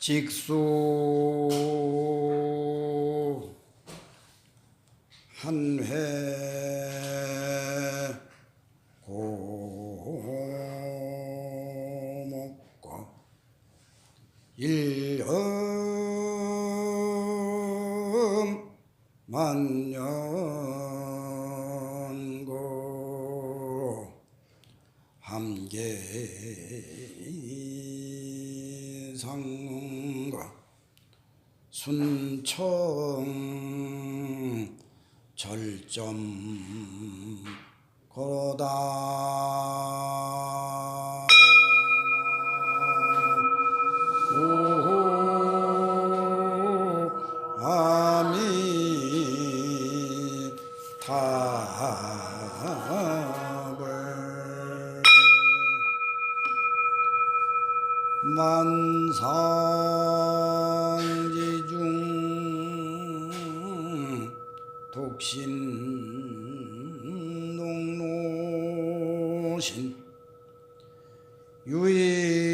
직수 한회 고목과 일엄 만년고 함계상과 순청 절점 거다 아미타불 만상지중 독신농로신 유인자궁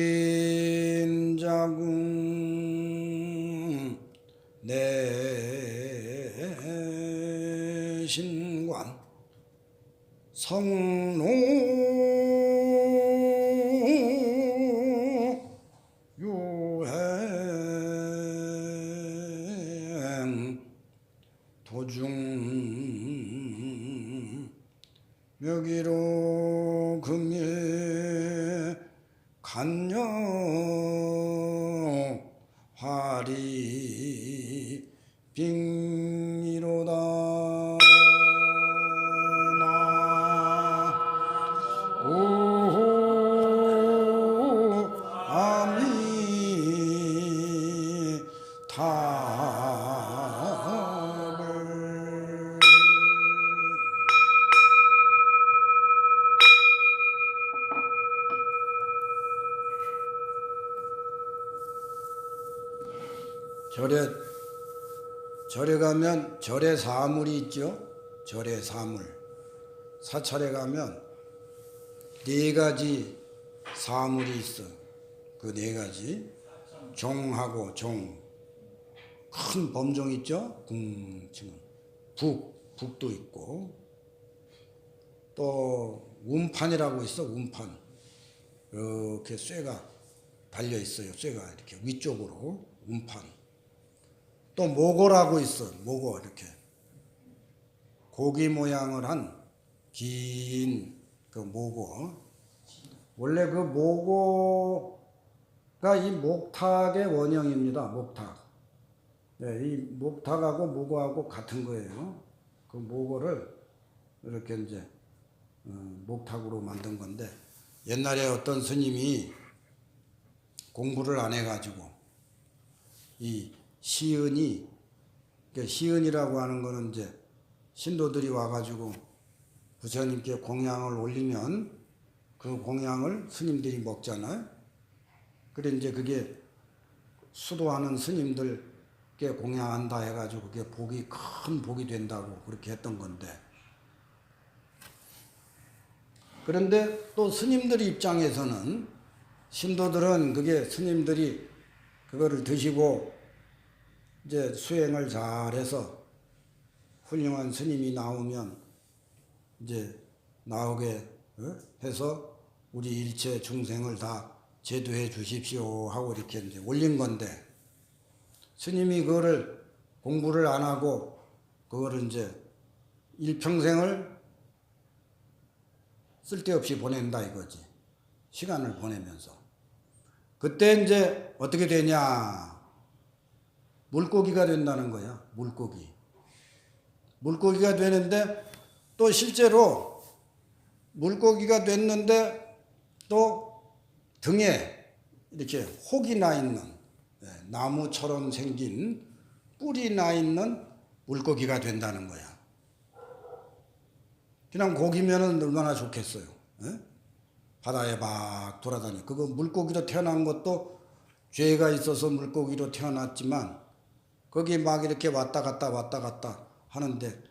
내신관 성로 유행 도중 묘기로 금예 간녀 화리 빙이로다 아미타불 절에 가면 절의 사물이 있죠. 절의 사물. 사찰에 가면 네 가지 사물이 있어. 그 네 가지 종하고 종. 큰 범종 있죠. 궁칭은 북도 있고 또 운판이라고 있어. 운판. 이렇게 쇠가 달려 있어요. 쇠가 이렇게 위쪽으로 운판. 또 모고라고 있어. 모고 이렇게 고기 모양을 한 긴 그 모고. 원래 그 모고가 이 목탁의 원형입니다. 목탁. 네, 이 목탁하고 모고하고 같은 거예요. 그 모고를 이렇게 이제 목탁으로 만든 건데 옛날에 어떤 스님이 공부를 안 해가지고 이 시은이, 그러니까 시은이라고 하는 거는 이제 신도들이 와가지고 부처님께 공양을 올리면 그 공양을 스님들이 먹잖아요. 그래 이제 그게 수도하는 스님들께 공양한다 해가지고 그게 복이 큰 복이 된다고 그렇게 했던 건데, 그런데 또 스님들 입장에서는 신도들은 그게 스님들이 그거를 드시고 이제 수행을 잘해서 훌륭한 스님이 나오면 이제 나오게 해서 우리 일체 중생을 다 제도해 주십시오 하고 이렇게 이제 올린 건데, 스님이 그거를 공부를 안 하고 그거를 이제 일평생을 쓸데없이 보낸다 이거지. 시간을 보내면서. 그때 이제 어떻게 되냐. 물고기가 된다는 거야. 물고기가 되는데 또 실제로 물고기가 됐는데 또 등에 이렇게 혹이 나 있는 나무처럼 생긴 뿔이 나 있는 물고기가 된다는 거야. 그냥 고기면은 얼마나 좋겠어요. 바다에 막 돌아다니. 그거 물고기로 태어난 것도 죄가 있어서 물고기로 태어났지만 거기 막 이렇게 왔다 갔다 하는데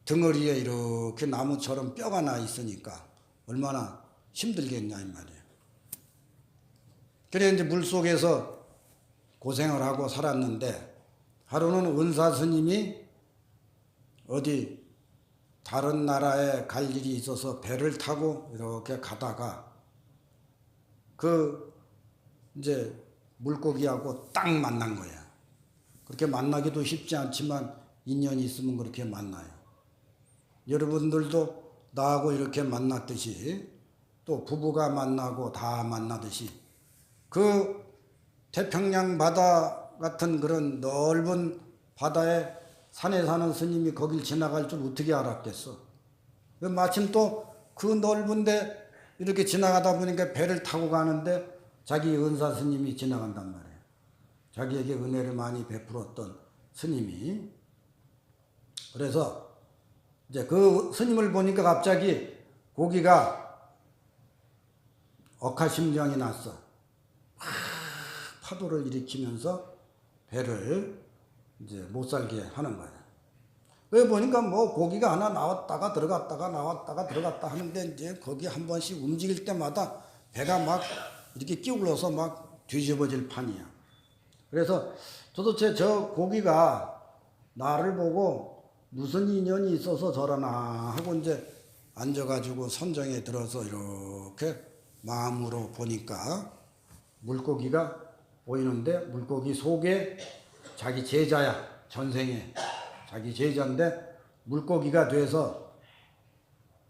덩어리에 이렇게 나무처럼 뼈가 나 있으니까 얼마나 힘들겠냐 이 말이에요. 그래 이제 물 속에서 고생을 하고 살았는데 하루는 은사 스님이 어디 다른 나라에 갈 일이 있어서 배를 타고 이렇게 가다가 그 이제 물고기하고 딱 만난 거야. 그렇게 만나기도 쉽지 않지만 인연이 있으면 그렇게 만나요. 여러분들도 나하고 이렇게 만났듯이 또 부부가 만나고 다 만나듯이 그 태평양 바다 같은 그런 넓은 바다에 산에 사는 스님이 거길 지나갈 줄 어떻게 알았겠어. 마침 또 그 넓은데 이렇게 지나가다 보니까 배를 타고 가는데 자기 은사 스님이 지나간단 말이에요. 자기에게 은혜를 많이 베풀었던 스님이. 그래서 이제 그 스님을 보니까 갑자기 고기가 억하심정이 났어. 막 파도를 일으키면서 배를 이제 못 살게 하는 거야. 왜 보니까 뭐 고기가 하나 나왔다가 들어갔다가 나왔다가 들어갔다 하는데 이제 거기 한 번씩 움직일 때마다 배가 막 이렇게 끼울러서 막 뒤집어질 판이야. 그래서 도대체 저 고기가 나를 보고 무슨 인연이 있어서 저러나 하고 이제 앉아가지고 선정에 들어서 이렇게 마음으로 보니까 물고기가 보이는데 물고기 속에 자기 제자야. 전생에 자기 제자인데 물고기가 돼서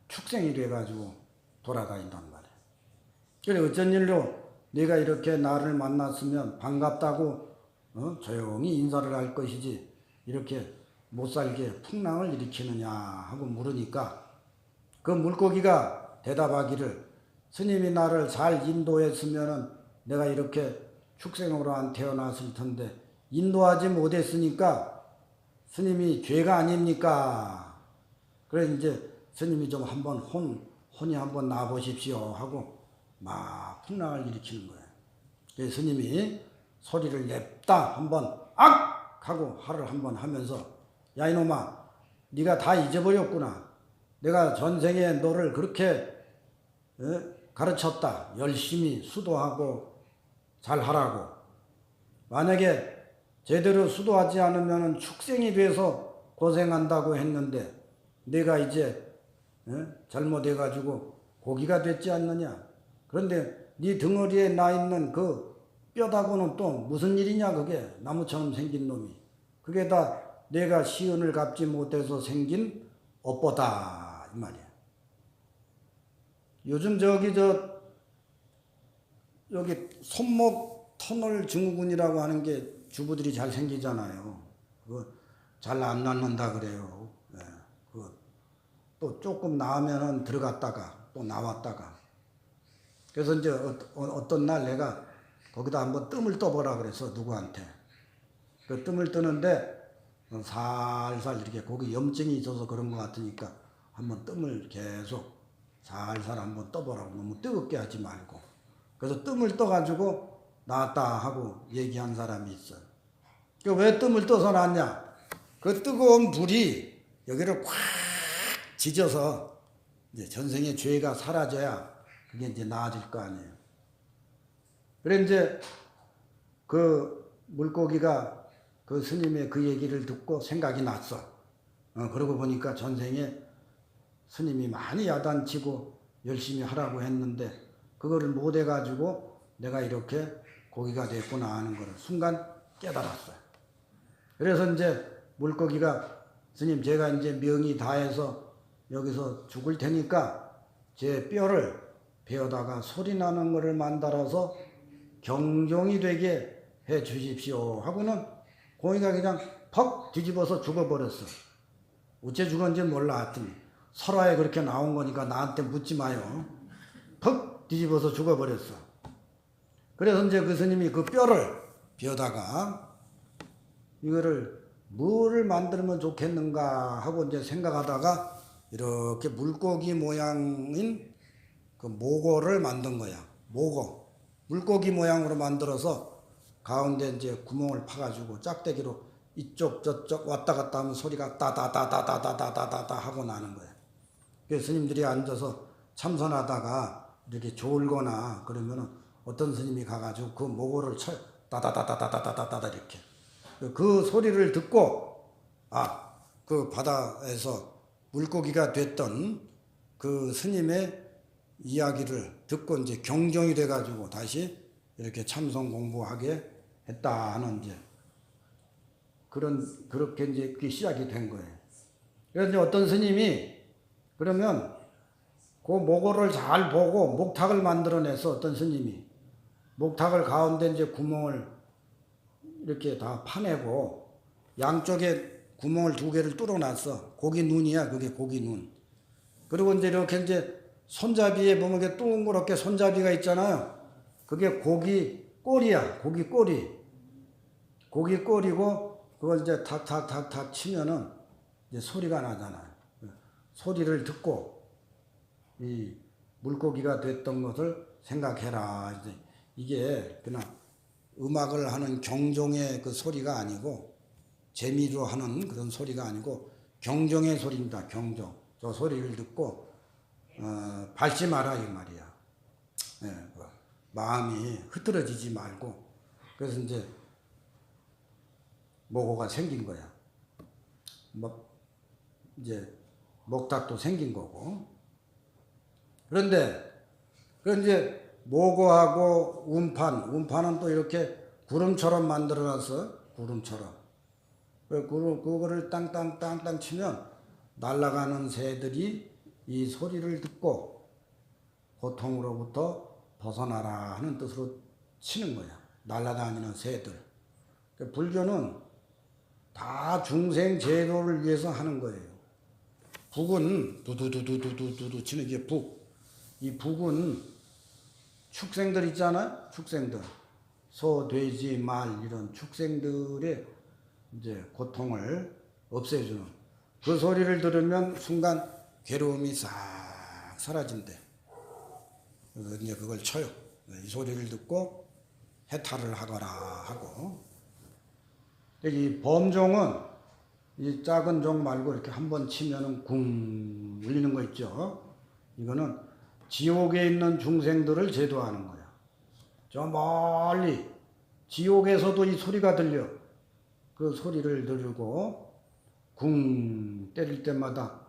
축생이 돼가지고 돌아다닌단 말이야. 그래 어쩐 일로 네가 이렇게 나를 만났으면 반갑다고 조용히 인사를 할 것이지 이렇게 못살게 풍랑을 일으키느냐 하고 물으니까 그 물고기가 대답하기를 스님이 나를 잘 인도했으면은 내가 이렇게 축생으로 안 태어났을 텐데 인도하지 못했으니까 스님이 죄가 아닙니까? 그래 이제 스님이 좀 한번 혼이 한번 나보십시오 하고 막 풍랑을 일으키는 거예요. 그래서 스님이 소리를 냅다 한번 악! 하고 화를 한번 하면서 야 이놈아 네가 다 잊어버렸구나. 내가 전생에 너를 그렇게 가르쳤다. 열심히 수도하고 잘하라고. 만약에 제대로 수도하지 않으면 축생이 돼서 고생한다고 했는데 내가 이제 잘못해가지고 고기가 됐지 않느냐. 그런데 네 등허리에 나 있는 그 뼈다고는 또 무슨 일이냐 그게 나무처럼 생긴 놈이. 그게 다 내가 시은을 갚지 못해서 생긴 업보다 이 말이야. 요즘 여기 손목 터널 증후군이라고 하는 게 주부들이 잘 생기잖아요. 그거 잘 안 낫는다 그래요. 네. 그거 또 조금 나으면은 들어갔다가 또 나왔다가. 그래서 이제 어떤 날 내가 거기다 한번 뜸을 떠보라 그래서 누구한테. 그 뜸을 뜨는데 살살 이렇게 거기 염증이 있어서 그런 것 같으니까 한번 뜸을 계속 살살 한번 떠보라고. 너무 뜨겁게 하지 말고. 그래서 뜸을 떠가지고 나왔다 하고 얘기한 사람이 있어요. 왜 뜸을 떠서 놨냐? 그 뜨거운 불이 여기를 꽉 지져서 이제 전생의 죄가 사라져야 그게 이제 나아질 거 아니에요. 그래 이제 그 물고기가 그 스님의 그 얘기를 듣고 생각이 났어. 그러고 보니까 전생에 스님이 많이 야단치고 열심히 하라고 했는데 그거를 못 해가지고 내가 이렇게 고기가 됐구나 하는 거를 순간 깨달았어요. 그래서 이제 물고기가 스님 제가 이제 명이 다해서 여기서 죽을 테니까 제 뼈를 베어다가 소리 나는 거를 만들어서 경종이 되게 해 주십시오 하고는 고기가 그냥 퍽 뒤집어서 죽어버렸어. 어째 죽었는지 몰라 하여튼 설화에 그렇게 나온 거니까 나한테 묻지 마요. 퍽 뒤집어서 죽어버렸어. 그래서 이제 그 스님이 그 뼈를 베어다가 이거를 뭐를 만들면 좋겠는가 하고 이제 생각하다가 이렇게 물고기 모양인 그 모고를 만든 거야. 모고. 물고기 모양으로 만들어서 가운데 이제 구멍을 파가지고 짝대기로 이쪽 저쪽 왔다 갔다 하면 소리가 따다다다다다다다다 하고 나는 거야. 그래서 스님들이 앉아서 참선하다가 이렇게 졸거나 그러면은 어떤 스님이 가가지고 그 모고를 따다다다다다다다다 이렇게. 그 소리를 듣고 그 바다에서 물고기가 됐던 그 스님의 이야기를 듣고 이제 경종이 돼가지고 다시 이렇게 참선 공부하게 했다 하는 이제 그렇게 이제 그게 시작이 된 거예요. 그래서 이제 어떤 스님이 그러면 그 목어를 잘 보고 목탁을 만들어내서 어떤 스님이 목탁을 가운데 이제 구멍을 이렇게 다 파내고 양쪽에 구멍을 2개를 뚫어놨어. 고기 눈이야, 그게 고기 눈. 그리고 이제 이렇게 이제 손잡이에 보면 이게 동그랗게 손잡이가 있잖아요. 그게 고기 꼬리야, 고기 꼬리. 고기 꼬리고 그걸 이제 탁탁탁탁 치면은 이제 소리가 나잖아요. 소리를 듣고 이 물고기가 됐던 것을 생각해라. 이제 이게 그냥 음악을 하는 경종의 그 소리가 아니고 재미로 하는 그런 소리가 아니고 경종의 소리입니다. 경종. 저 소리를 듣고 밟지 마라 이 말이야. 마음이 흐트러지지 말고. 그래서 이제 목어가 생긴 거야. 이제 목탁도 생긴 거고. 그런데 이제 목어하고 운판은 또 이렇게 구름처럼 만들어놔서 구름처럼. 그거를 땅땅땅땅 치면 날아가는 새들이 이 소리를 듣고 고통으로부터 벗어나라 하는 뜻으로 치는 거야. 날아다니는 새들. 불교는 다 중생 제도를 위해서 하는 거예요. 북은 두두두두두두두 치는 게 북. 이 북은 축생들 있잖아요. 축생들. 소, 돼지, 말 이런 축생들의 이제 고통을 없애주는 그 소리를 들으면 순간 괴로움이 싹 사라진대. 그래서 이제 그걸 쳐요. 이 소리를 듣고 해탈을 하거라 하고. 이 범종은 이 작은 종 말고 이렇게 한번 치면은 쿵 울리는 거 있죠. 이거는 지옥에 있는 중생들을 제도하는 거야. 저 멀리 지옥에서도 이 소리가 들려. 그 소리를 들고 쿵 때릴 때마다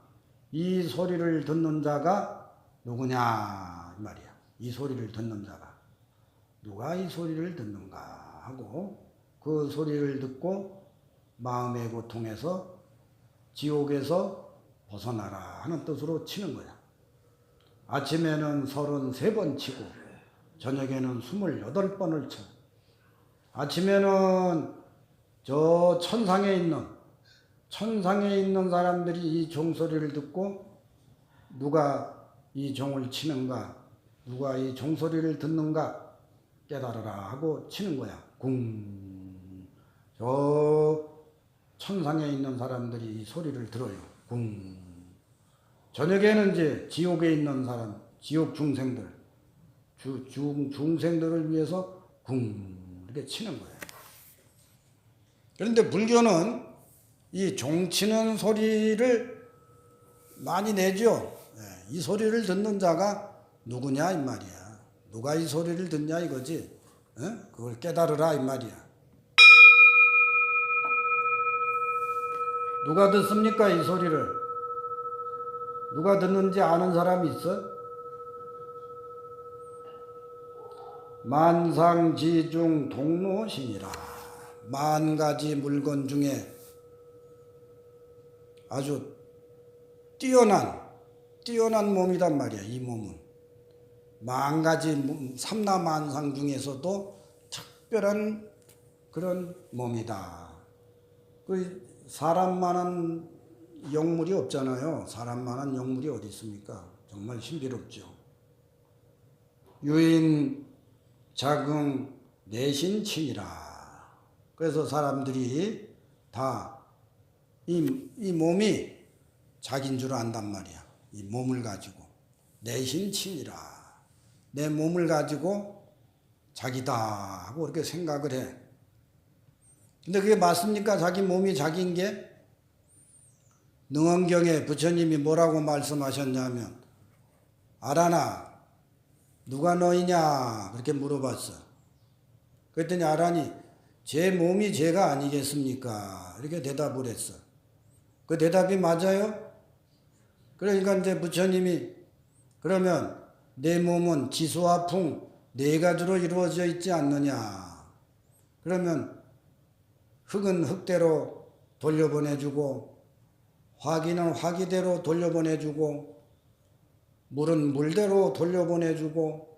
이 소리를 듣는 자가 누구냐 이 말이야. 이 소리를 듣는 자가 누가 이 소리를 듣는가 하고 그 소리를 듣고 마음의 고통에서 지옥에서 벗어나라 하는 뜻으로 치는 거야. 아침에는 33번 치고 저녁에는 28번을 쳐. 아침에는 저 천상에 있는 사람들이 이 종소리를 듣고 누가 이 종을 치는가, 누가 이 종소리를 듣는가 깨달으라 하고 치는 거야. 궁. 저 천상에 있는 사람들이 이 소리를 들어요. 궁. 저녁에는 이제 지옥에 있는 사람, 지옥 중생들, 중생들을 위해서 궁 이렇게 치는 거예요. 그런데 불교는 이 종치는 소리를 많이 내죠. 이 소리를 듣는 자가 누구냐 이 말이야. 누가 이 소리를 듣냐 이거지. 그걸 깨달으라 이 말이야. 누가 듣습니까 이 소리를? 누가 듣는지 아는 사람이 있어? 만상지중 동로신이라. 10,000가지 물건 중에 아주 뛰어난 몸이란 말이야. 이 몸은 10,000가지 삼라만상 중에서도 특별한 그런 몸이다. 그 사람만한 영물이 없잖아요. 사람만한 영물이 어디 있습니까? 정말 신비롭죠. 유인 자궁 내신친이라. 그래서 사람들이 다 이 몸이 자기인 줄 안단 말이야. 이 몸을 가지고 내신친이라. 내 몸을 가지고 자기다 하고 그렇게 생각을 해. 근데 그게 맞습니까? 자기 몸이 자기인 게? 능언경에 부처님이 뭐라고 말씀하셨냐면 알아나 누가 너희냐 그렇게 물어봤어. 그랬더니 아란이 제 몸이 죄가 아니겠습니까? 이렇게 대답을 했어. 그 대답이 맞아요? 그러니까 이제 부처님이 그러면 내 몸은 지수와 풍 네 가지로 이루어져 있지 않느냐. 그러면 흙은 흙대로 돌려보내주고 화기는 화기대로 돌려보내주고 물은 물대로 돌려보내주고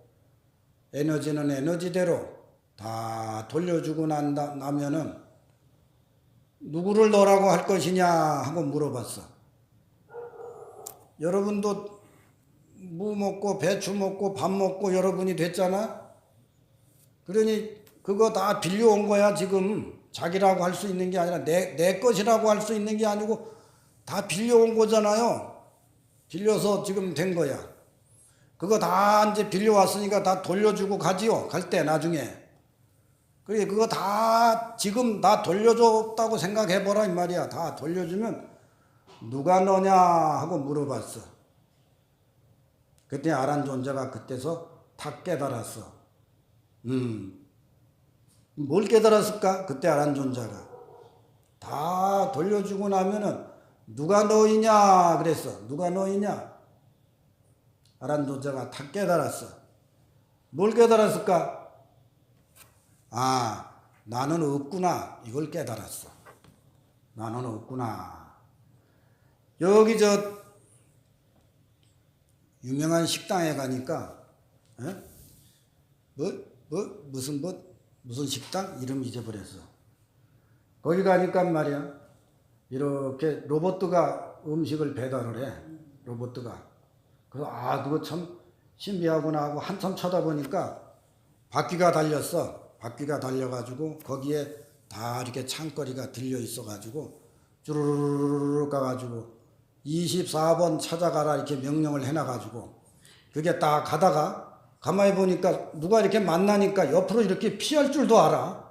에너지는 에너지대로 다 돌려주고 나면은 누구를 너라고 할 것이냐 하고 물어봤어. 여러분도 무 먹고 배추 먹고 밥 먹고 여러분이 됐잖아. 그러니 그거 다 빌려온 거야. 지금 자기라고 할 수 있는 게 아니라 내 것이라고 할 수 있는 게 아니고 다 빌려온 거잖아요. 빌려서 지금 된 거야. 그거 다 이제 빌려왔으니까 다 돌려주고 가지요. 갈 때 나중에. 그래 그거 다 지금 다 돌려줬다고 생각해보라 이 말이야. 다 돌려주면 누가 너냐 하고 물어봤어. 그때 아란 존재가 그때서 탁 깨달았어. 뭘 깨달았을까? 그때 아란 존재가 다 돌려주고 나면은 누가 너이냐 그랬어. 누가 너이냐? 아란 존재가 탁 깨달았어. 뭘 깨달았을까? 아, 나는 없구나. 이걸 깨달았어. 나는 없구나. 여기 유명한 식당에 가니까 무슨 식당? 이름 잊어버렸어. 거기 가니까 말이야. 이렇게 로봇가 음식을 배달을 해. 로봇가. 그래서 그거 참 신비하구나 하고 한참 쳐다보니까 바퀴가 달렸어. 바퀴가 달려가지고 거기에 다 이렇게 창거리가 들려 있어가지고 쭈루루루루 가가지고 24번 찾아가라 이렇게 명령을 해놔가지고 그게 딱 가다가 가만히 보니까 누가 이렇게 만나니까 옆으로 이렇게 피할 줄도 알아.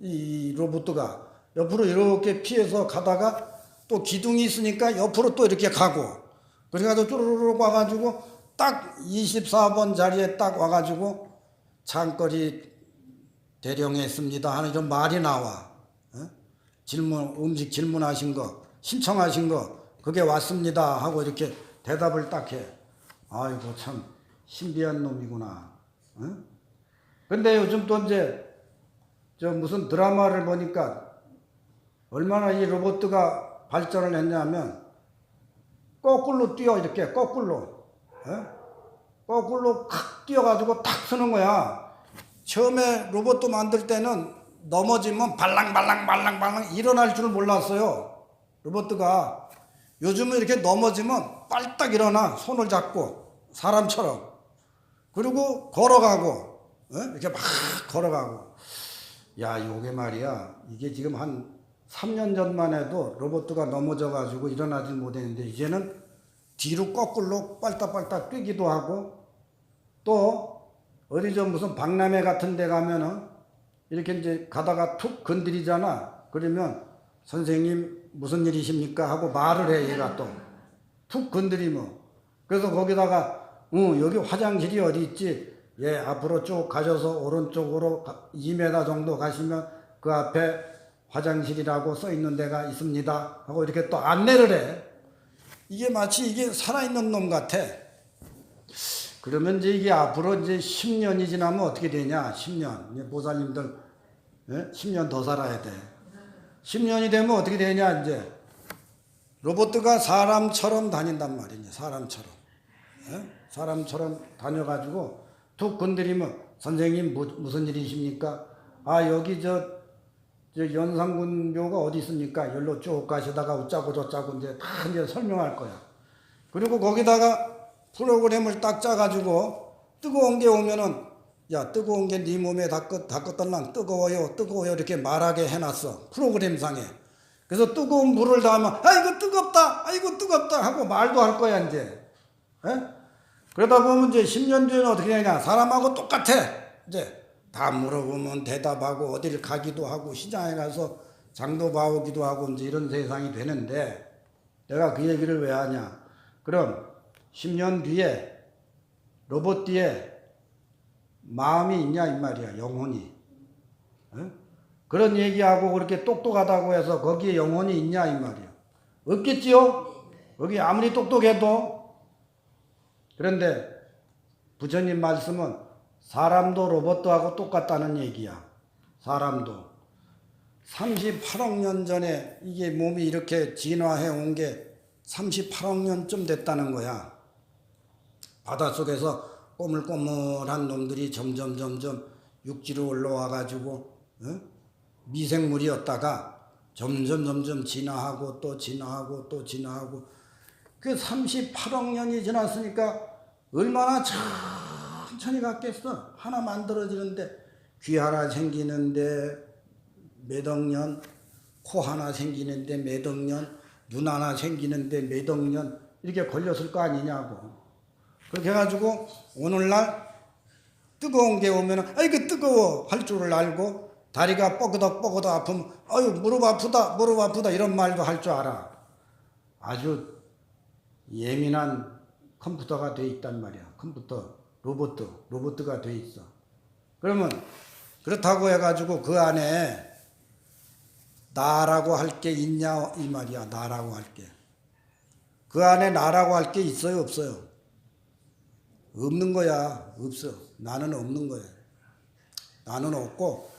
이 로봇가 옆으로 이렇게 피해서 가다가 또 기둥이 있으니까 옆으로 또 이렇게 가고 그래가지고 쭈루루루 와가지고 딱 24번 자리에 딱 와가지고 창거리 대령했습니다 하는 이런 말이 나와. 음식 질문하신 거 신청하신 거 그게 왔습니다 하고 이렇게 대답을 딱 해. 아이고 참 신비한 놈이구나. 근데 요즘 또 이제 무슨 드라마를 보니까 얼마나 이 로봇가 발전을 했냐면 거꾸로 뛰어 이렇게 거꾸로 탁 뛰어가지고 탁 서는 거야. 처음에 로봇도 만들 때는 넘어지면 발랑발랑 일어날 줄 몰랐어요. 로봇가 요즘은 이렇게 넘어지면 빨딱 일어나. 손을 잡고 사람처럼. 그리고 걸어가고 이렇게 막 걸어가고. 야 요게 말이야. 이게 지금 한 3년 전만 해도 로봇가 넘어져가지고 일어나질 못했는데 이제는 뒤로 거꾸로 빨딱빨딱 뛰기도 하고 또 어디 무슨 박람회 같은 데 가면은 이렇게 이제 가다가 툭 건드리잖아. 그러면 선생님 무슨 일이십니까? 하고 말을 해. 얘가 또 툭 건드리면. 그래서 거기다가 여기 화장실이 어디 있지? 예, 앞으로 쭉 가셔서 오른쪽으로 2m 정도 가시면 그 앞에 화장실이라고 써 있는 데가 있습니다 하고 이렇게 또 안내를 해. 이게 마치 이게 살아있는 놈 같아. 그러면 이제 이게 앞으로 이제 10년이 지나면 어떻게 되냐? 10년. 이제 보살님들 10년 더 살아야 돼. 10년이 되면 어떻게 되냐? 이제 로봇가 사람처럼 다닌단 말이냐? 사람처럼. 사람처럼 다녀가지고 툭 건드리면 선생님 무슨 일이십니까? 여기 연산군교가 어디 있습니까? 여기로 쭉 가시다가 어쩌고 저쩌고 이제 다 이제 설명할 거야. 그리고 거기다가 프로그램을 딱 짜가지고 뜨거운 게 오면은 야 뜨거운 게 네 몸에 닿거든랑 뜨거워요 이렇게 말하게 해놨어. 프로그램상에. 그래서 뜨거운 물을 닿으면 아이고 뜨겁다 하고 말도 할 거야 이제. 그러다 보면 이제 10년 뒤에는 어떻게 되냐? 사람하고 똑같아. 이제 다 물어보면 대답하고 어딜 가기도 하고 시장에 가서 장도 봐오기도 하고 이제 이런 세상이 되는데 내가 그 얘기를 왜 하냐? 그럼 10년 뒤에 로봇 뒤에 마음이 있냐 이 말이야. 영혼이. 어? 그런 얘기하고 그렇게 똑똑하다고 해서 거기에 영혼이 있냐 이 말이야. 없겠지요? 거기 아무리 똑똑해도. 그런데 부처님 말씀은 사람도 로봇하고 똑같다는 얘기야. 사람도 38억 년 전에 이게 몸이 이렇게 진화해 온 게 38억 년쯤 됐다는 거야. 바닷속에서 꼬물꼬물한 놈들이 점점 육지로 올라와 가지고 미생물이었다가 점점 진화하고 또 진화하고 또 진화하고 그 38억 년이 지났으니까 얼마나 천천히 갔겠어. 하나 만들어지는데 귀 하나 생기는데 몇 억 년, 코 하나 생기는데 몇 억 년, 눈 하나 생기는데 몇 억 년 이렇게 걸렸을 거 아니냐고. 그렇게 해가지고 오늘날 뜨거운 게 오면은 아이고 뜨거워 할 줄을 알고 다리가 뻐그덕 아프면 아유 무릎 아프다 이런 말도 할 줄 알아. 아주 예민한 컴퓨터가 돼 있단 말이야. 컴퓨터, 로봇가 돼 있어. 그러면 그렇다고 해가지고 그 안에 나라고 할 게 있냐 이 말이야. 나라고 할 게. 그 안에 나라고 할 게 있어요 없어요? 없는 거야. 없어. 나는 없는 거야. 나는 없고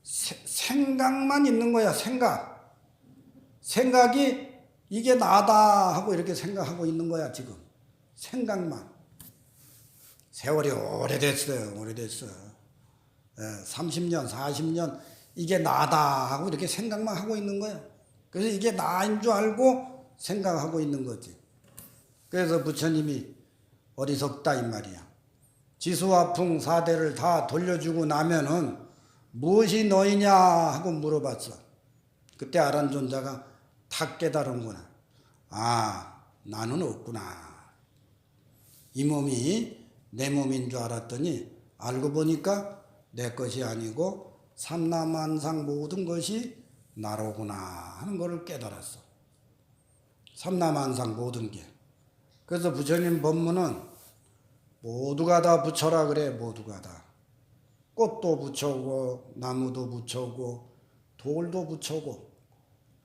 생각만 있는 거야. 생각이 이게 나다 하고 이렇게 생각하고 있는 거야 지금. 생각만. 세월이 오래됐어요. 30년 40년 이게 나다 하고 이렇게 생각만 하고 있는 거야. 그래서 이게 나인 줄 알고 생각하고 있는 거지. 그래서 부처님이 어리석다 이 말이야. 지수화풍 4대를 다 돌려주고 나면은 무엇이 너희냐 하고 물어봤어. 그때 아란존자가 탁 깨달은구나. 아, 나는 없구나. 이 몸이 내 몸인 줄 알았더니 알고 보니까 내 것이 아니고 삼라만상 모든 것이 나로구나 하는 것을 깨달았어. 삼라만상 모든 게. 그래서 부처님 법문은 모두가 다 부처라 그래. 모두가 다. 꽃도 부처고 나무도 부처고 돌도 부처고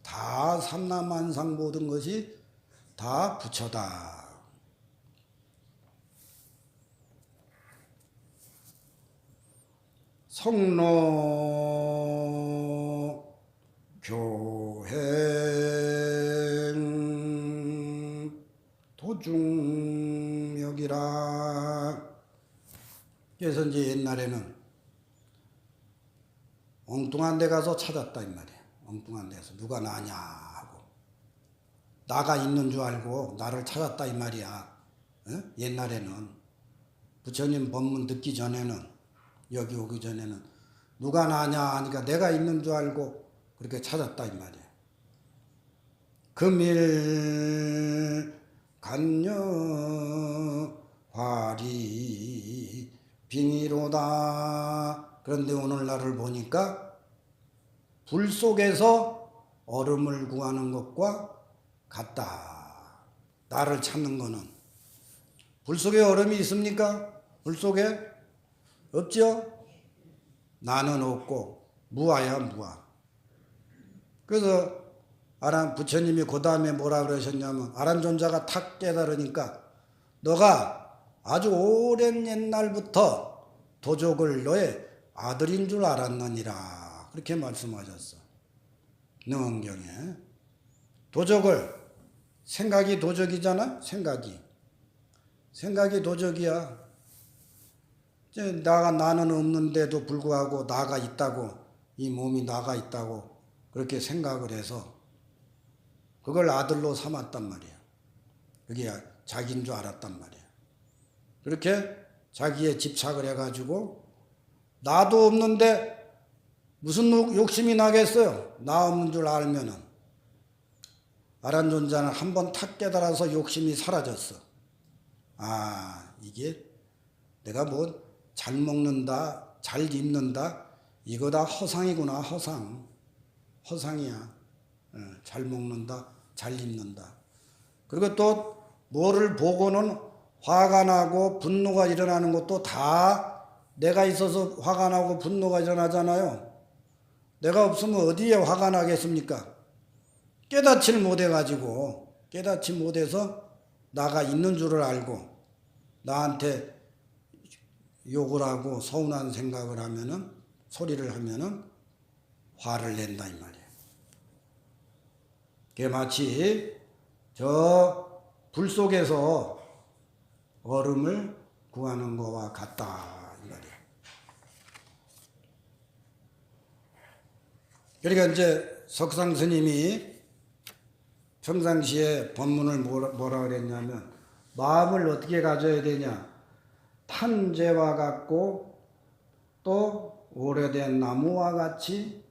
다 삼라만상 모든 것이 다 부처다. 성로 교행 도중역이라. 그래서 이제 옛날에는 엉뚱한 데 가서 찾았다 이 말이야. 엉뚱한 데서 누가 나냐 하고 나가 있는 줄 알고 나를 찾았다 이 말이야. 옛날에는 부처님 법문 듣기 전에는 여기 오기 전에는 누가 나냐 하니까 내가 있는 줄 알고 그렇게 찾았다 이 말이야. 금일 간녀 화리 빙의로다. 그런데 오늘날을 보니까 불 속에서 얼음을 구하는 것과 같다. 나를 찾는 거는. 불 속에 얼음이 있습니까? 불 속에? 없죠? 나는 없고 무아야 무아. 그래서 부처님이 그 다음에 뭐라 그러셨냐면 아란존자가 탁 깨달으니까 너가 아주 오랜 옛날부터 도적을 너의 아들인 줄 알았느니라 그렇게 말씀하셨어. 능언경에. 도적을 생각이 도적이잖아. 생각이 도적이야. 나는 없는데도 불구하고 나가 있다고, 이 몸이 나가 있다고 그렇게 생각을 해서 그걸 아들로 삼았단 말이야. 그게 자기인 줄 알았단 말이야. 그렇게 자기의 집착을 해가지고 나도 없는데 무슨 욕심이 나겠어요. 나 없는 줄 알면은. 아란존자는 한번 탁 깨달아서 욕심이 사라졌어. 아, 이게 내가 뭐 잘 먹는다, 잘 입는다, 이거 다 허상이구나. 허상이야. 잘 먹는다, 잘 입는다. 그리고 또 뭐를 보고는 화가 나고 분노가 일어나는 것도 다 내가 있어서 화가 나고 분노가 일어나잖아요. 내가 없으면 어디에 화가 나겠습니까? 깨닫지를 못해가지고, 깨닫지 못해서 나가 있는 줄을 알고 나한테 욕을 하고 서운한 생각을 하면은, 소리를 하면은 화를 낸다 이 말이에요. 그게 마치 저 불 속에서 얼음을 구하는 거와 같다 이 말이에요. 그러니까 이제 석상 스님이 평상시에 법문을 뭐라 그랬냐면, 마음을 어떻게 가져야 되냐, 탄재와 같고 또 오래된 나무와 같이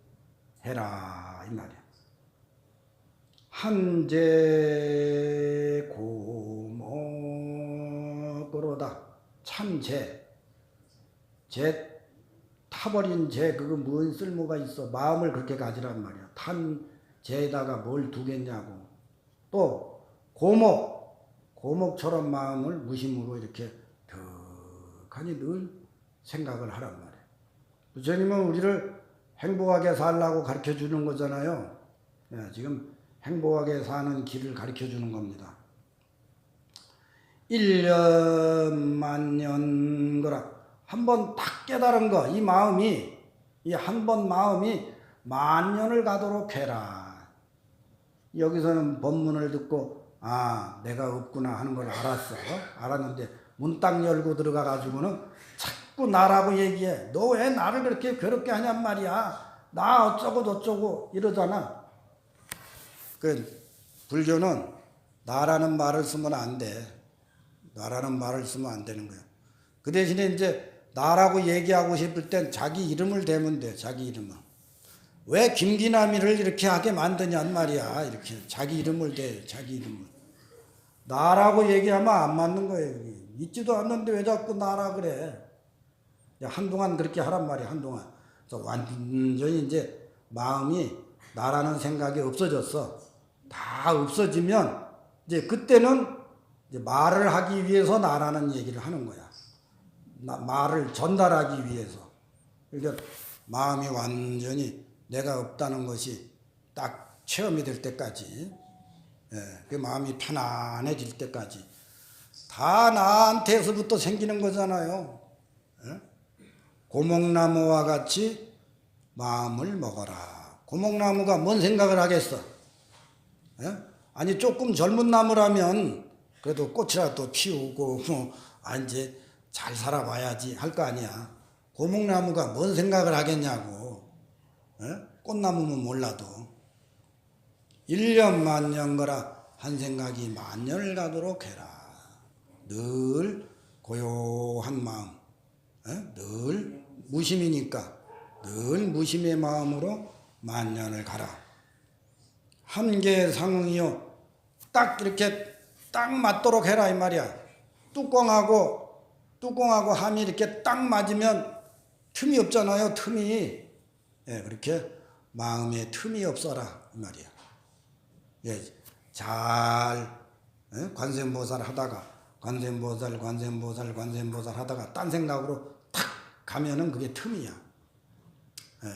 해라 이 말이야. 한재 고목으로다. 참재, 재 타버린 재, 그거 뭔 쓸모가 있어. 마음을 그렇게 가지란 말이야. 탄 재에다가 뭘 두겠냐고. 또 고목처럼 마음을 무심으로 이렇게 벽하니 늘 생각을 하란 말이에요. 부처님은 우리를 행복하게 살라고 가르쳐 주는 거잖아요. 지금 행복하게 사는 길을 가르쳐 주는 겁니다. 1년 만년 거라. 한번 딱 깨달은 거, 이 마음이, 이 한 번 마음이 만년을 가도록 해라. 여기서는 법문을 듣고, 아, 내가 없구나 하는 걸 알았어. 알았는데 문 딱 열고 들어가 가지고는 자꾸 나라고 얘기해. 너 왜 나를 그렇게 괴롭게 하냔 말이야. 나 어쩌고 저쩌고 이러잖아. 불교는 나라는 말을 쓰면 안 돼. 나라는 말을 쓰면 안 되는 거야. 그 대신에 이제 나라고 얘기하고 싶을 땐 자기 이름을 대면 돼. 자기 이름을. 왜 김기남이를 이렇게 하게 만드냔 말이야. 이렇게 자기 이름을 대. 자기 이름을. 나라고 얘기하면 안 맞는 거예요. 여기. 있지도 않는데 왜 자꾸 나라 그래. 한동안 그렇게 하란 말이야. 한동안. 그래서 완전히 이제 마음이 나라는 생각이 없어졌어. 다 없어지면 이제 그때는 이제 말을 하기 위해서 나라는 얘기를 하는 거야. 말을 전달하기 위해서. 그러니까 마음이 완전히 내가 없다는 것이 딱 체험이 될 때까지, 그 마음이 편안해질 때까지 다 나한테서부터 생기는 거잖아요. 고목나무와 같이 마음을 먹어라. 고목나무가 뭔 생각을 하겠어? 아니 조금 젊은 나무라면 그래도 꽃이라도 피우고 이제 잘 살아봐야지 할 거 아니야. 고목나무가 뭔 생각을 하겠냐고. 꽃나무면 몰라도. 1년 만년 거라. 한 생각이 만년을 가도록 해라. 늘 고요한 마음, 늘 무심이니까 늘 무심의 마음으로 만년을 가라. 한계상응이요. 딱 이렇게 딱 맞도록 해라 이 말이야. 뚜껑하고 함이 이렇게 딱 맞으면 틈이 없잖아요. 틈이. 그렇게 마음에 틈이 없어라 이 말이야. 잘 관세음보살 하다가 관세음보살 하다가 딴 생각으로 탁 가면은 그게 틈이야.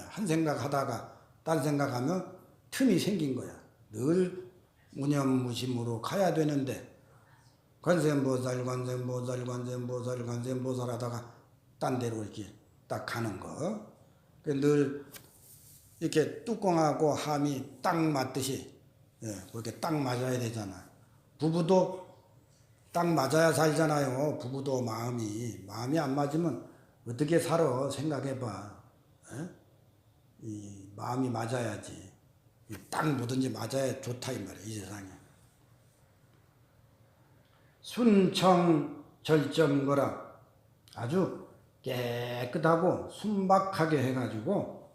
한 생각 하다가 딴 생각하면 틈이 생긴 거야. 늘 무념무심으로 가야 되는데 관세음보살 하다가 딴 데로 이렇게 딱 가는 거. 늘 이렇게 뚜껑하고 함이 딱 맞듯이 그렇게 딱 맞아야 되잖아. 부부도 딱 맞아야 살잖아요. 부부도 마음이 안 맞으면 어떻게 살아? 생각해봐. 이 마음이 맞아야지. 딱 뭐든지 맞아야 좋다 이 말이야. 이 세상에. 순청절점거라. 아주 깨끗하고 순박하게 해가지고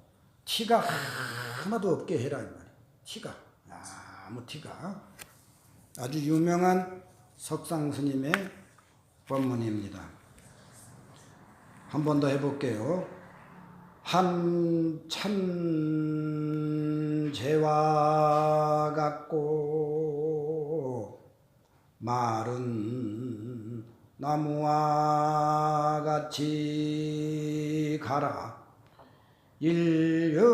티가 하나도 없게 해라 이 말이야. 티가 아무 티가. 아주 유명한 석상 스님의 법문입니다. 한 번 더 해볼게요. 한 찬재와 같고 마른 나무와 같이 가라. 일년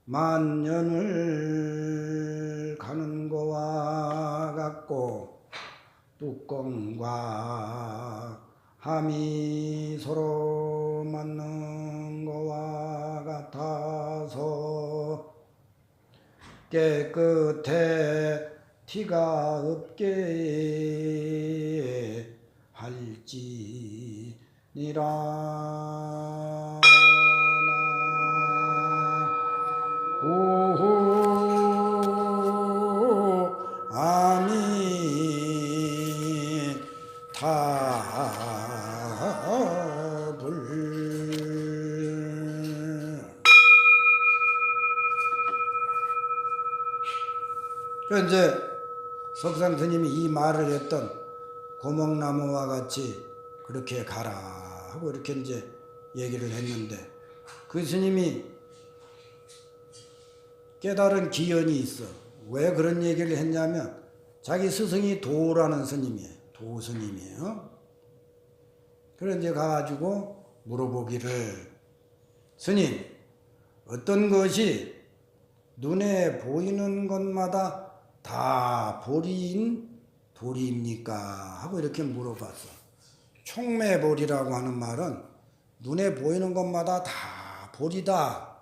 만년을 가는 거와 같고 뚜껑과 함이 서로 맞는 거와 같아서 깨끗해 티가 없게 할지니라. 오호 아미 타불. 그 이제 석상 스님이 이 말을 했던 고목나무와 같이 그렇게 가라 하고 이렇게 이제 얘기를 했는데, 그 스님이 깨달은 기연이 있어. 왜 그런 얘기를 했냐면 자기 스승이 도라는 스님이에요. 도 스님이에요. 그래 이제 가가지고 물어보기를, 스님, 어떤 것이 눈에 보이는 것마다 다 도리입니까? 하고 이렇게 물어봤어. 총매보리라고 하는 말은 눈에 보이는 것마다 다 보리다.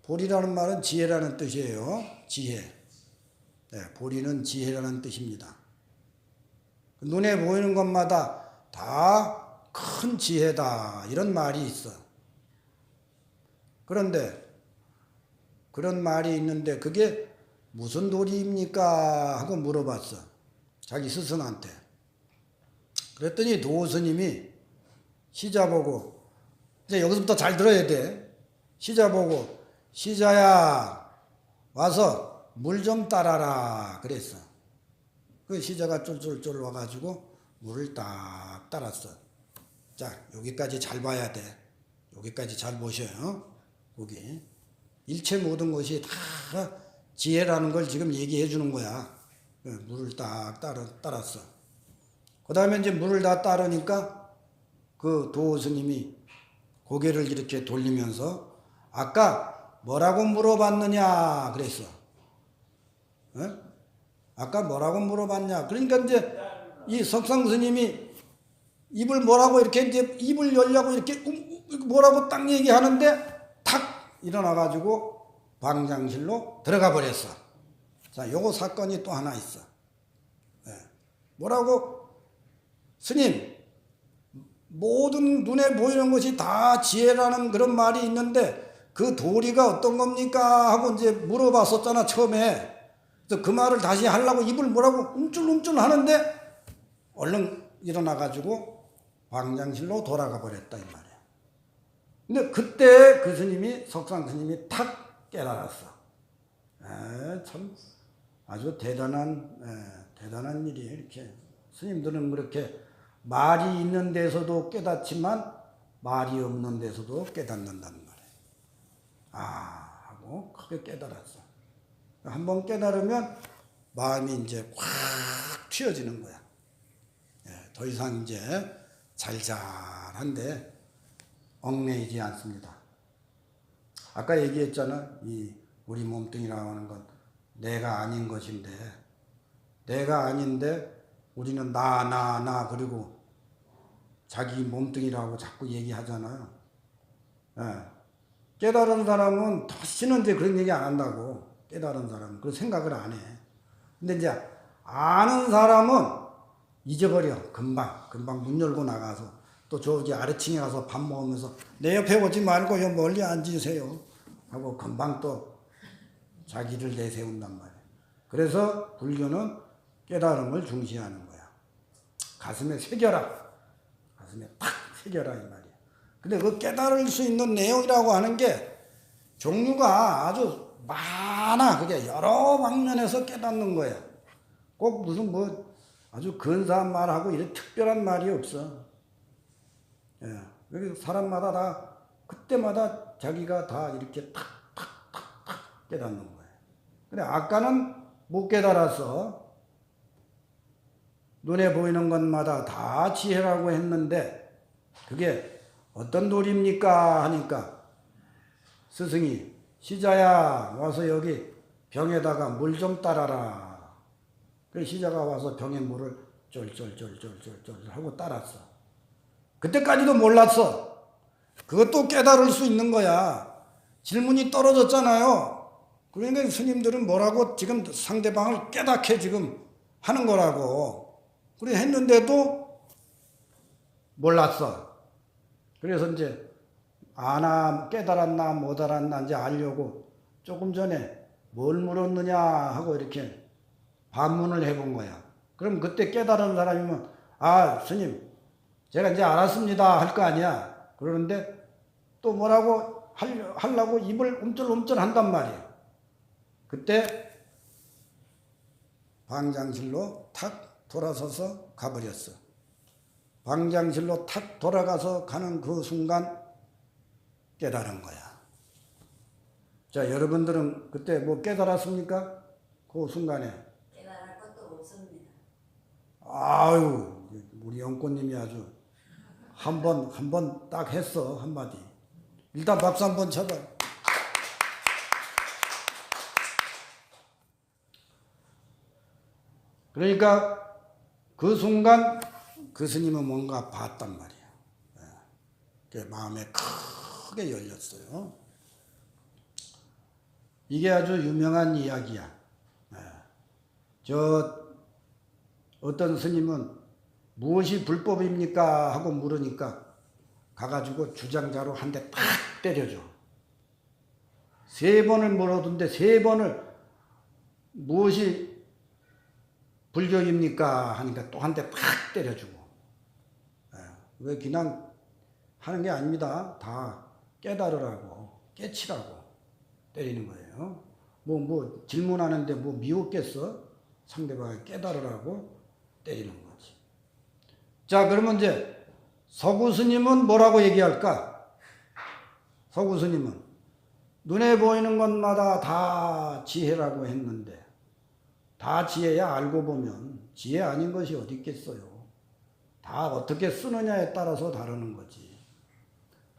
보리라는 말은 지혜라는 뜻이에요. 지혜. 네, 보리는 지혜라는 뜻입니다. 눈에 보이는 것마다 다 큰 지혜다. 이런 말이 있어. 그런데 그런 말이 있는데 그게 무슨 도리입니까? 하고 물어봤어. 자기 스승한테. 그랬더니 도스님이 시자 보고, 이제 여기서부터 잘 들어야 돼. 시자 보고, 시자야 와서 물 좀 따라라 그랬어. 그 시자가 쫄쫄쫄 와가지고 물을 딱 따랐어. 자, 여기까지 잘 봐야 돼. 여기까지 잘 보셔요. 여기 일체 모든 것이 다 지혜라는 걸 지금 얘기해 주는 거야. 물을 딱 따랐어. 그 다음에 이제 물을 다 따르니까 그 도스님이 고개를 이렇게 돌리면서 아까 뭐라고 물어봤느냐 그랬어. 어? 아까 뭐라고 물어봤냐. 그러니까 이제 이 석상 스님이 입을 뭐라고 이렇게 이제 입을 열려고 이렇게 뭐라고 딱 얘기하는데 탁 일어나가지고 방장실로 들어가 버렸어. 자, 요거 사건이 또 하나 있어. 네. 뭐라고? 스님, 모든 눈에 보이는 것이 다 지혜라는 그런 말이 있는데 그 도리가 어떤 겁니까? 하고 이제 물어봤었잖아, 처음에. 그래서 그 말을 다시 하려고 입을 뭐라고 움찔움찔 하는데 얼른 일어나가지고 방장실로 돌아가 버렸다, 이 말이야. 근데 그때 그 스님이, 석상 스님이 탁 깨달았어. 참 아주 대단한 일이에요. 이렇게 스님들은 그렇게 말이 있는 데서도 깨닫지만 말이 없는 데서도 깨닫는다는 말이에요. 하고 크게 깨달았어. 한번 깨달으면 마음이 이제 확 튀어지는 거야. 더 이상 이제 잘잘한데 얽매이지 않습니다. 아까 얘기했잖아. 이 우리 몸뚱이라고 하는 건 내가 아닌 것인데, 내가 아닌데 우리는 나 그리고 자기 몸뚱이라고 자꾸 얘기하잖아요. 깨달은 사람은 다시는 이제 그런 얘기 안 한다고. 깨달은 사람은 그런 생각을 안 해. 근데 이제 아는 사람은 잊어버려. 금방 문 열고 나가서 또 저기 아래층에 가서 밥 먹으면서 내 옆에 오지 말고 여 멀리 앉으세요 하고 금방 또 자기를 내세운단 말이야. 그래서 불교는 깨달음을 중시하는 거야. 가슴에 새겨라. 가슴에 탁 새겨라 이 말이야. 근데 그 깨달을 수 있는 내용이라고 하는 게 종류가 아주 많아. 그게 여러 방면에서 깨닫는 거야. 꼭 무슨 뭐 아주 근사한 말하고 이런 특별한 말이 없어. 여기 사람마다 다 그때마다 자기가 다 이렇게 탁탁탁탁 깨닫는 거예요. 근데 아까는 못 깨달았어. 눈에 보이는 것마다 다 지혜라고 했는데 그게 어떤 도리입니까 하니까 스승이 시자야 와서 여기 병에다가 물 좀 따라라. 그래서 시자가 와서 병에 물을 쫄쫄쫄쫄쫄쫄 하고 따랐어. 그때까지도 몰랐어. 그것도 깨달을 수 있는 거야. 질문이 떨어졌잖아요. 그러니까 스님들은 뭐라고 지금 상대방을 깨닫게 지금 하는 거라고. 그래 했는데도 몰랐어. 그래서 이제 깨달았나 못 알았나 이제 알려고 조금 전에 뭘 물었느냐 하고 이렇게 반문을 해본 거야. 그럼 그때 깨달은 사람이면 스님 제가 이제 알았습니다 할 거 아니야. 그러는데 또 뭐라고 하려고 입을 움찔움찔 한단 말이야. 그때 방장실로 탁 돌아서서 가버렸어. 방장실로 탁 돌아가서 가는 그 순간 깨달은 거야. 자, 여러분들은 그때 뭐 깨달았습니까? 그 순간에. 깨달을 것도 없습니다. 아유, 우리 영꽃님이 아주 한 번 딱 했어, 한마디. 일단 박수 한번 쳐봐. 그러니까 그 순간 그 스님은 뭔가 봤단 말이야. 그 마음에 크게 열렸어요. 이게 아주 유명한 이야기야. 어떤 스님은 무엇이 불법입니까? 하고 물으니까 가가지고 주장자로 한 대 딱 때려줘. 3번을 물어둔데 3번을 무엇이 불교입니까? 하니까 또 한 대 딱 때려주고. 왜 그냥 하는 게 아닙니다. 다 깨달으라고, 깨치라고 때리는 거예요. 뭐 질문하는데 뭐 미웠겠어? 상대방을 깨달으라고 때리는 거지. 자, 그러면 이제 서구 스님은 뭐라고 얘기할까? 서구 스님은 눈에 보이는 것마다 다 지혜라고 했는데 다 지혜야. 알고 보면 지혜 아닌 것이 어디 있겠어요. 다 어떻게 쓰느냐에 따라서 다르는 거지.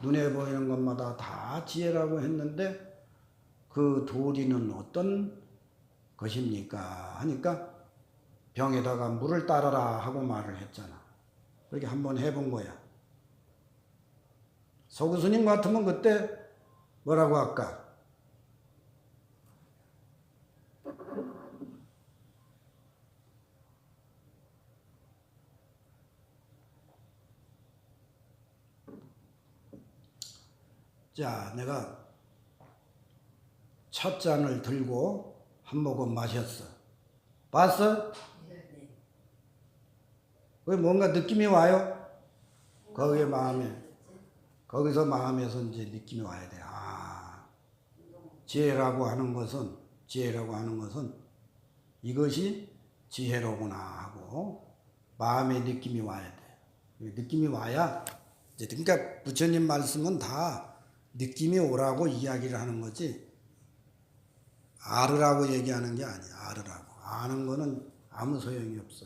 눈에 보이는 것마다 다 지혜라고 했는데 그 도리는 어떤 것입니까? 하니까 병에다가 물을 따르라 하고 말을 했잖아. 그렇게 한번 해본 거야. 서구 스님 같으면 그때 뭐라고 할까? 자, 내가 첫 잔을 들고 한 모금 마셨어. 봤어? 네. 왜 뭔가 느낌이 와요? 거기에 거기서 마음에서 이제 느낌이 와야 돼. 지혜라고 하는 것은 이것이 지혜로구나 하고 마음의 느낌이 와야 돼. 느낌이 와야 이제 그러니까 부처님 말씀은 다 느낌이 오라고 이야기를 하는 거지 알으라고 얘기하는 게 아니야. 알으라고. 아는 거는 아무 소용이 없어.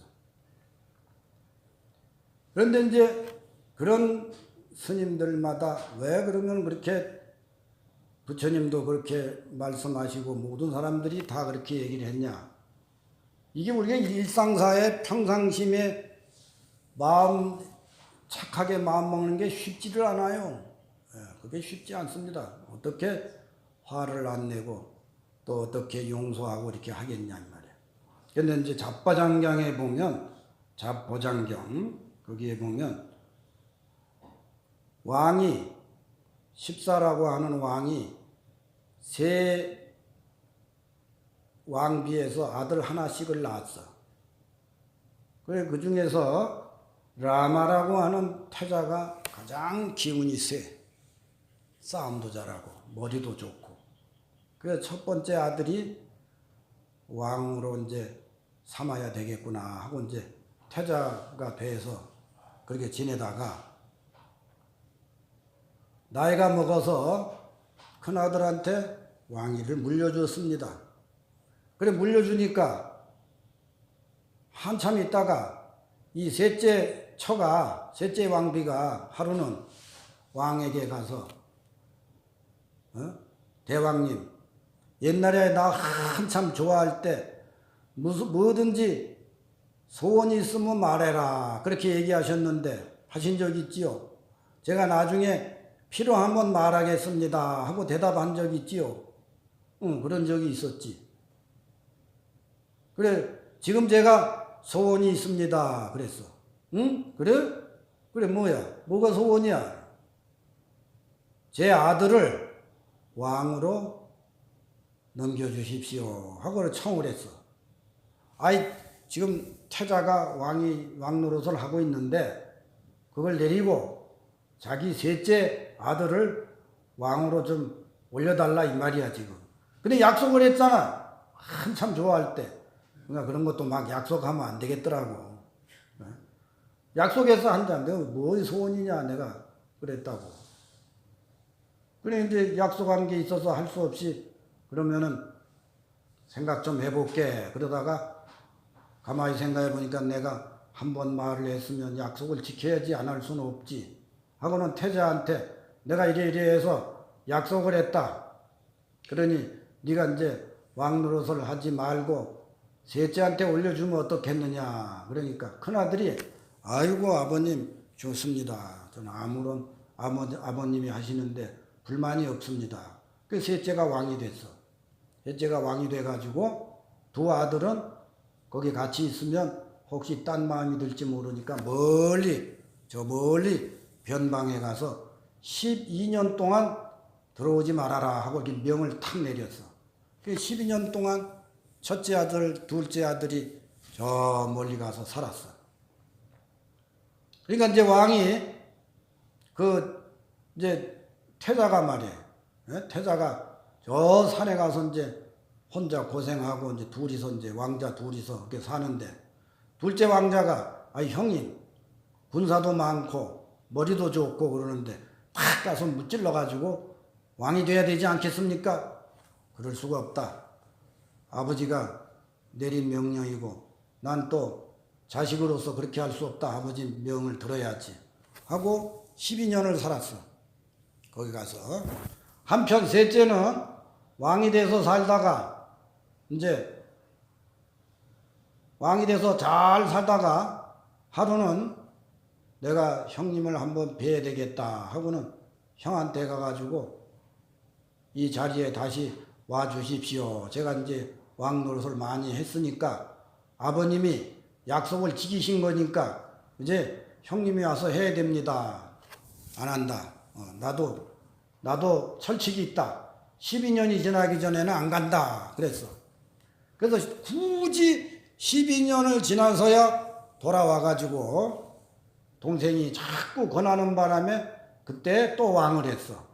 그런데 이제 그런 스님들마다 왜 그러면 그렇게 부처님도 그렇게 말씀하시고 모든 사람들이 다 그렇게 얘기를 했냐. 이게 우리가 일상사회 평상심에 착하게 마음 먹는 게 쉽지를 않아요. 그게 쉽지 않습니다. 어떻게 화를 안 내고 또 어떻게 용서하고 이렇게 하겠냐 이 말이에요. 근데 이제 잡보장경에 보면 거기에 보면 왕이 십사라고 하는 왕이 세 왕비에서 아들 하나씩을 낳았어. 그래 그 중에서 라마라고 하는 태자가 가장 기운이 세. 싸움도 잘하고 머리도 좋고. 그래서 첫 번째 아들이 왕으로 이제 삼아야 되겠구나 하고 이제 태자가 돼서 그렇게 지내다가 나이가 먹어서 큰아들한테 왕위를 물려줬습니다. 그래 물려주니까 한참 있다가 이 셋째 왕비가 하루는 왕에게 가서 대왕님, 옛날에 나 한참 좋아할 때 뭐든지 소원이 있으면 말해라 그렇게 얘기하셨는데 하신 적 있지요? 제가 나중에 필요하면 말하겠습니다 하고 대답한 적 있지요? 응, 그런 적이 있었지. 그래, 지금 제가 소원이 있습니다 그랬어. 응? 그래? 그래, 뭐야? 뭐가 소원이야? 제 아들을 왕으로 넘겨주십시오 하고 청을 했어. 아이, 지금 태자가 왕 노릇을 하고 있는데 그걸 내리고 자기 셋째 아들을 왕으로 좀 올려달라 이 말이야 지금. 근데 약속을 했잖아. 한참 좋아할 때. 그러니까 그런 것도 막 약속하면 안 되겠더라고. 약속해서 한다. 내가 뭐 소원이냐 내가 그랬다고. 그래 이제 약속한 게 있어서 할 수 없이 그러면은 생각 좀 해볼게. 그러다가 가만히 생각해 보니까 내가 한 번 말을 했으면 약속을 지켜야지 안 할 수는 없지. 하고는 태자한테 내가 이래 해서 약속을 했다. 그러니 네가 이제 왕 노릇을 하지 말고 셋째한테 올려주면 어떻겠느냐. 그러니까 큰아들이 아이고 아버님 좋습니다. 저는 아무런 아버님이 하시는데 불만이 없습니다. 그 셋째가 왕이 됐어. 셋째가 왕이 돼가지고 두 아들은 거기 같이 있으면 혹시 딴 마음이 들지 모르니까 멀리 변방에 가서 12년 동안 들어오지 말아라 하고 이렇게 명을 탁 내렸어. 그 12년 동안 첫째 아들, 둘째 아들이 저 멀리 가서 살았어. 그러니까 이제 왕이 이제 태자가 말이에요. 태자가 저 산에 가서 이제 혼자 고생하고 이제 둘이서 이제 왕자 둘이서 이렇게 사는데 둘째 왕자가 형님 군사도 많고 머리도 좋고 그러는데 탁 가서 무찔러 가지고 왕이 돼야 되지 않겠습니까? 그럴 수가 없다. 아버지가 내린 명령이고 난 또 자식으로서 그렇게 할 수 없다. 아버지 명을 들어야지 하고 12년을 살았어. 거기 가서. 한편 셋째는 왕이 돼서 살다가 이제 왕이 돼서 잘 살다가 하루는 내가 형님을 한번 뵈야 되겠다 하고는 형한테 가가지고 이 자리에 다시 와 주십시오. 제가 이제 왕 노릇을 많이 했으니까 아버님이 약속을 지키신 거니까 이제 형님이 와서 해야 됩니다. 안 한다. 나도 철칙이 있다. 12년이 지나기 전에는 안 간다. 그랬어. 그래서 굳이 12년을 지나서야 돌아와가지고 동생이 자꾸 권하는 바람에 그때 또 왕을 했어.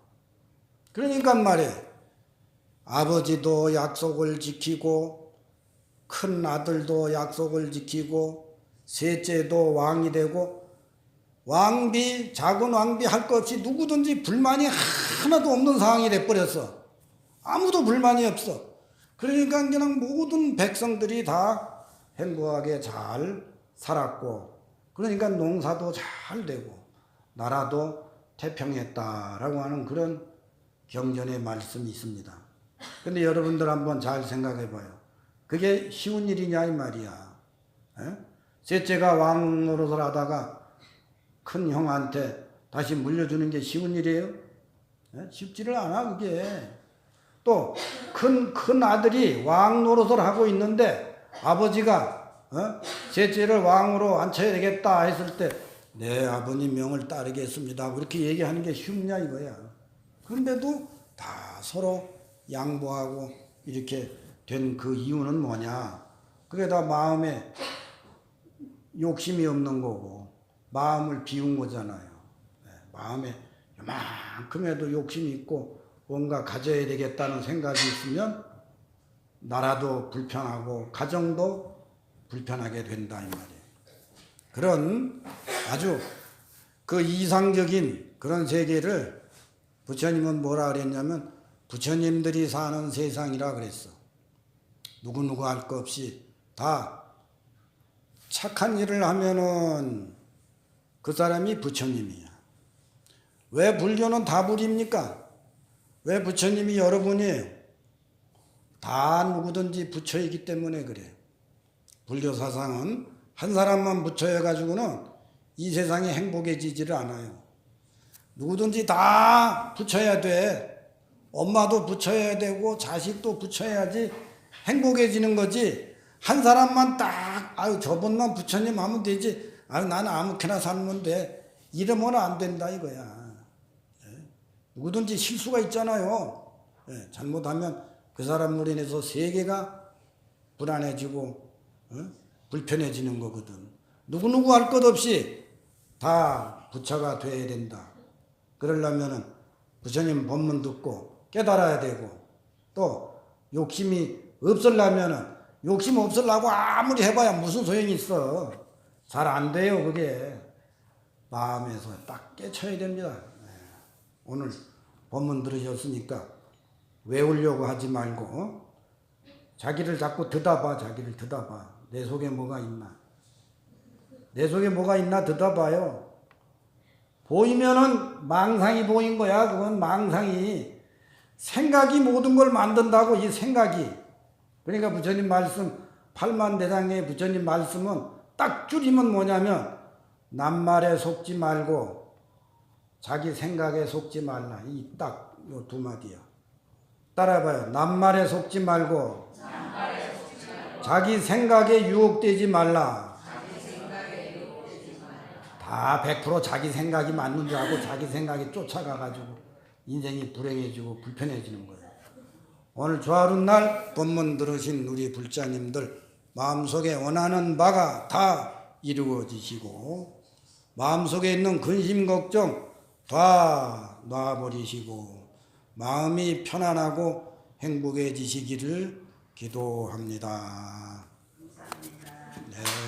그러니까 말이야. 아버지도 약속을 지키고 큰 아들도 약속을 지키고 셋째도 왕이 되고 왕비, 작은 왕비 할 것 없이 누구든지 불만이 하나도 없는 상황이 돼버렸어. 아무도 불만이 없어. 그러니까 그냥 모든 백성들이 다 행복하게 잘 살았고, 그러니까 농사도 잘 되고, 나라도 태평했다라고 하는 그런 경전의 말씀이 있습니다. 근데 여러분들 한번 잘 생각해 봐요. 그게 쉬운 일이냐 이 말이야. 셋째가 왕 노릇을 하다가 큰 형한테 다시 물려주는 게 쉬운 일이에요? 쉽지를 않아 그게. 또 큰 아들이 왕 노릇을 하고 있는데 아버지가 셋째를 왕으로 앉혀야 되겠다 했을 때 네 아버님 명을 따르겠습니다 그렇게 얘기하는 게 쉽냐 이거야. 그런데도 다 서로 양보하고 이렇게 된 그 이유는 뭐냐. 그게 다 마음에 욕심이 없는 거고 마음을 비운 거잖아요. 마음에 요만큼에도 욕심이 있고 뭔가 가져야 되겠다는 생각이 있으면 나라도 불편하고 가정도 불편하게 된다 이 말이에요. 그런 아주 그 이상적인 그런 세계를 부처님은 뭐라 그랬냐면 부처님들이 사는 세상이라 그랬어. 누구누구 할 것 없이 다 착한 일을 하면은 그 사람이 부처님이야. 왜 불교는 다 불입니까? 왜 부처님이 여러분이에요? 다 누구든지 부처이기 때문에 그래. 불교 사상은 한 사람만 부처여가지고는 이 세상에 행복해지지를 않아요. 누구든지 다 부처야 돼. 엄마도 부처여야 되고 자식도 부처야지 행복해지는 거지. 한 사람만 딱 아유 저분만 부처님 하면 되지. 아유 나는 아무렇게나 살면 돼. 이러면 안 된다 이거야. 누구든지 실수가 있잖아요. 잘못하면 그 사람으로 인해서 세계가 불안해지고 불편해지는 거거든. 누구누구 할 것 없이 다 부처가 돼야 된다. 그러려면은 부처님 법문 듣고 깨달아야 되고 또 욕심이 없으려면은 욕심 없으려고 아무리 해봐야 무슨 소용이 있어. 잘 안 돼요 그게. 마음에서 딱 깨쳐야 됩니다. 오늘 법문 들으셨으니까 외우려고 하지 말고 자기를 자꾸 듣어봐. 자기를 듣어봐. 내 속에 뭐가 있나. 내 속에 뭐가 있나 듣어봐요. 보이면은 망상이 보인 거야. 그건 망상이. 생각이 모든 걸 만든다고 이 생각이. 그러니까 부처님 말씀 팔만대장의 부처님 말씀은 딱 줄이면 뭐냐면 남말에 속지 말고 자기 생각에 속지 말라. 이 딱 요 두 마디야. 따라해봐요. 남말에 속지 말고 자기 생각에 유혹되지 말라. 다 100% 자기 생각이 맞는 줄 알고 자기 생각에 쫓아가가지고 인생이 불행해지고 불편해지는 거예요. 오늘 조하룬 날 법문 들으신 우리 불자님들 마음속에 원하는 바가 다 이루어지시고 마음속에 있는 근심 걱정 다 놔버리시고 마음이 편안하고 행복해지시기를 기도합니다. 감사합니다. 네.